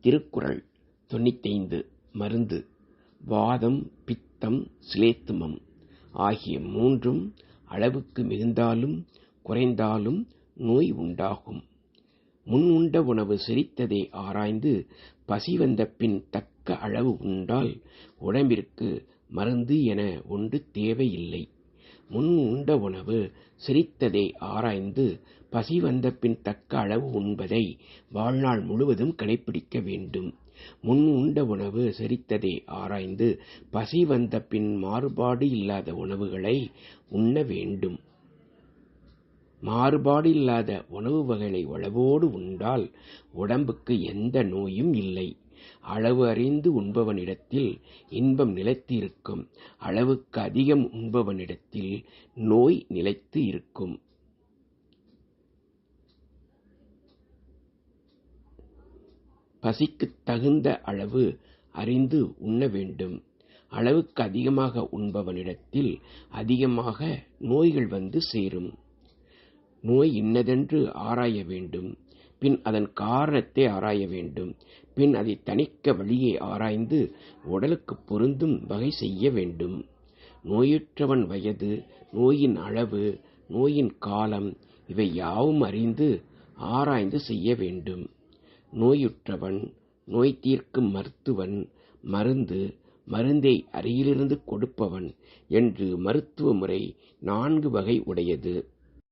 திருக்குறள் 95. மருந்து. வாதம், பித்தம், சிலேத்துமம் ஆகிய மூன்றும் அளவுக்கு மிகுந்தாலும் குறைந்தாலும் நோய் உண்டாகும். முன் உண்ட உணவு செரித்ததை ஆராய்ந்து பசி வந்த பின் தக்க அளவு உண்டால் உடம்பிற்கு மருந்து என ஒன்று தேவையில்லை. முன் உண்ட உணவு செரித்ததை ஆராய்ந்து பசி வந்த பின் தக்க அளவு உண்பதை வாழ்நாள் முழுவதும் கடைபிடிக்க வேண்டும். முன் உண்ட உணவு செரித்ததை ஆராய்ந்து பசி வந்த பின் மாறுபாடு இல்லாத உணவுகளை உண்ண வேண்டும். மாறுபாடு இல்லாத உணவு வகைகளை அளவோடு உண்டால் உடம்புக்கு எந்த நோயும் இல்லை. அளவு அறிந்து உண்பவனிடத்தில் இன்பம் நிலைத்து இருக்கும். அளவுக்கு அதிகம் உண்பவனிடத்தில் நோய் நிலைத்து இருக்கும். பசிக்குத் தகுந்த அளவு அறிந்து உண்ண வேண்டும். அளவுக்கு அதிகமாக உண்பவனிடத்தில் அதிகமாக நோய்கள் வந்து சேரும். நோய் இன்னதென்று ஆராய வேண்டும். பின் அதன் காரணத்தை ஆராய வேண்டும். பின் அதை தணிக்க வழியை ஆராய்ந்து உடலுக்கு பொருந்தும் வகை செய்ய வேண்டும். நோயுற்றவன் வயது, நோயின் அளவு, நோயின் காலம் இவை யாவும் அறிந்து ஆராய்ந்து செய்ய வேண்டும். நோயுற்றவன், நோய் தீர்க்கும் மருத்துவன், மருந்து, மருந்தை அருகிலிருந்து கொடுப்பவன் என்று மருத்துவ முறை 4 வகை உடையது.